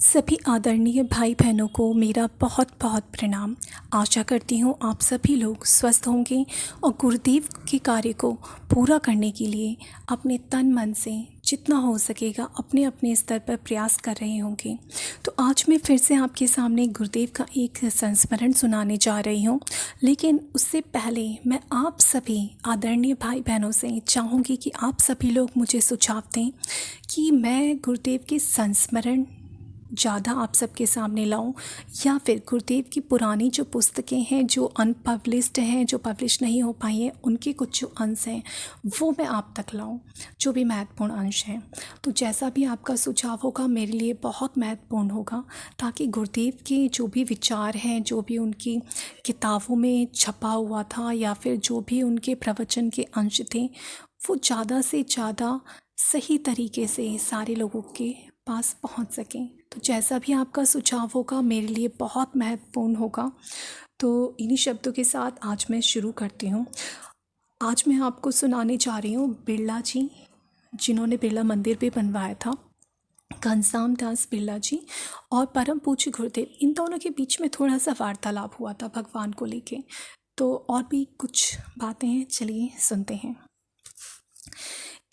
सभी आदरणीय भाई बहनों को मेरा बहुत बहुत प्रणाम। आशा करती हूँ आप सभी लोग स्वस्थ होंगे और गुरुदेव के कार्य को पूरा करने के लिए अपने तन मन से जितना हो सकेगा अपने अपने स्तर पर प्रयास कर रहे होंगे। तो आज मैं फिर से आपके सामने गुरुदेव का एक संस्मरण सुनाने जा रही हूँ, लेकिन उससे पहले मैं आप सभी आदरणीय भाई बहनों से चाहूँगी कि आप सभी लोग मुझे सुझाव दें कि मैं गुरुदेव के संस्मरण ज़्यादा आप सबके सामने लाऊं या फिर गुरुदेव की पुरानी जो पुस्तकें हैं जो अनपब्लिश्ड हैं, जो पब्लिश नहीं हो पाई हैं, उनके कुछ जो अंश हैं वो मैं आप तक लाऊं, जो भी महत्वपूर्ण अंश हैं। तो जैसा भी आपका सुझाव होगा मेरे लिए बहुत महत्वपूर्ण होगा, ताकि गुरुदेव के जो भी विचार हैं, जो भी उनकी किताबों में छपा हुआ था या फिर जो भी उनके प्रवचन के अंश थे, वो ज़्यादा से ज़्यादा सही तरीके से सारे लोगों के पास पहुंच सकें। तो जैसा भी आपका सुझाव होगा मेरे लिए बहुत महत्वपूर्ण होगा। तो इन्हीं शब्दों के साथ आज मैं शुरू करती हूँ। आज मैं आपको सुनाने जा रही हूँ बिरला जी, जिन्होंने बिरला मंदिर भी बनवाया था, घनश्याम दास बिरला जी और परम पूज्य गुरुदेव। इन दोनों के बीच में थोड़ा सा वार्तालाप हुआ था भगवान को लेके। तो और भी कुछ बातें हैं, चलिए सुनते हैं।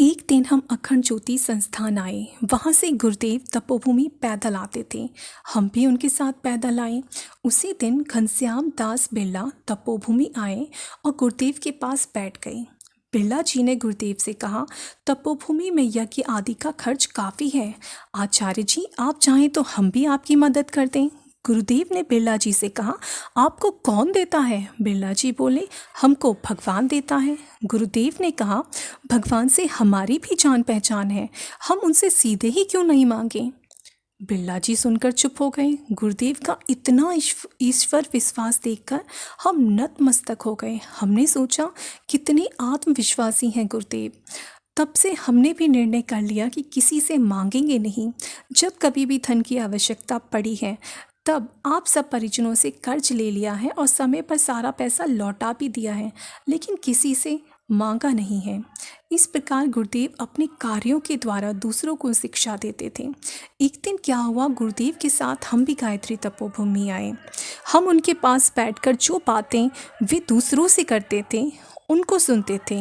एक दिन हम अखंड ज्योति संस्थान आए। वहाँ से गुरुदेव तपोभूमि पैदल आते थे, हम भी उनके साथ पैदल आए। उसी दिन घनश्याम दास बिरला तपोभूमि आए और गुरुदेव के पास बैठ गए। बिरला जी ने गुरुदेव से कहा, तपोभूमि में यज्ञ आदि का खर्च काफ़ी है, आचार्य जी आप चाहें तो हम भी आपकी मदद कर दें। गुरुदेव ने बिरला जी से कहा, आपको कौन देता है? बिरला जी बोले, हमको भगवान देता है। गुरुदेव ने कहा, भगवान से हमारी भी जान पहचान है, हम उनसे सीधे ही क्यों नहीं मांगे? बिरला जी सुनकर चुप हो गए। गुरुदेव का इतना ईश्वर विश्वास देखकर हम नतमस्तक हो गए। हमने सोचा कितने आत्मविश्वासी हैं गुरुदेव। तब से हमने भी निर्णय कर लिया कि किसी से मांगेंगे नहीं। जब कभी भी धन की आवश्यकता पड़ी है तब आप सब परिजनों से कर्ज ले लिया है और समय पर सारा पैसा लौटा भी दिया है, लेकिन किसी से मांगा नहीं है। इस प्रकार गुरुदेव अपने कार्यों के द्वारा दूसरों को शिक्षा देते थे। एक दिन क्या हुआ, गुरुदेव के साथ हम भी गायत्री तपोभूमि आए। हम उनके पास बैठकर जो बातें वे दूसरों से करते थे उनको सुनते थे।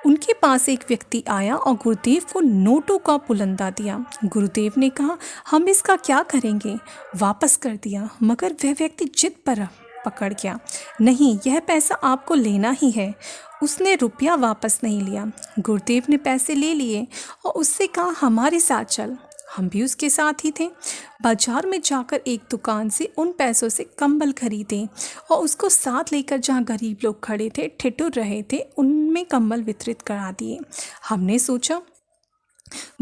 उनके पास एक व्यक्ति आया और गुरुदेव को नोटों का पुलंदा दिया। गुरुदेव ने कहा, हम इसका क्या करेंगे? वापस कर दिया, मगर वह व्यक्ति जिद पर पकड़ गया, नहीं यह पैसा आपको लेना ही है। उसने रुपया वापस नहीं लिया। गुरुदेव ने पैसे ले लिए और उससे कहा, हमारे साथ चल। हम भी उसके साथ ही थे। बाजार में जाकर एक दुकान से उन पैसों से कंबल खरीदे और उसको साथ लेकर जहाँ गरीब लोग खड़े थे, ठिठुर रहे थे, उनमें कंबल वितरित करा दिए। हमने सोचा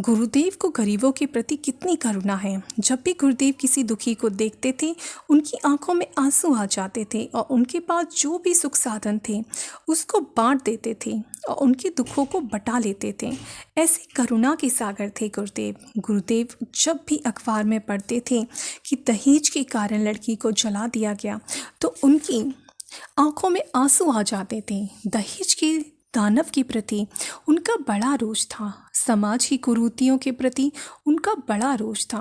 गुरुदेव को गरीबों के प्रति कितनी करुणा है। जब भी गुरुदेव किसी दुखी को देखते थे उनकी आंखों में आंसू आ जाते थे और उनके पास जो भी सुख साधन थे उसको बांट देते थे और उनके दुखों को बटा लेते थे। ऐसे करुणा के सागर थे गुरुदेव। गुरुदेव जब भी अखबार में पढ़ते थे कि दहेज के कारण लड़की को जला दिया गया तो उनकी आंखों में आंसू आ जाते थे। दहेज के दानव के प्रति उनका बड़ा रोष था, समाज की कुरीतियों के प्रति उनका बड़ा रोष था।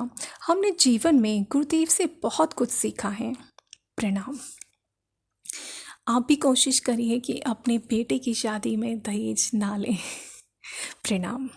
हमने जीवन में गुरुदेव से बहुत कुछ सीखा है। प्रणाम। आप भी कोशिश करिए कि अपने बेटे की शादी में दहेज ना लें। प्रणाम।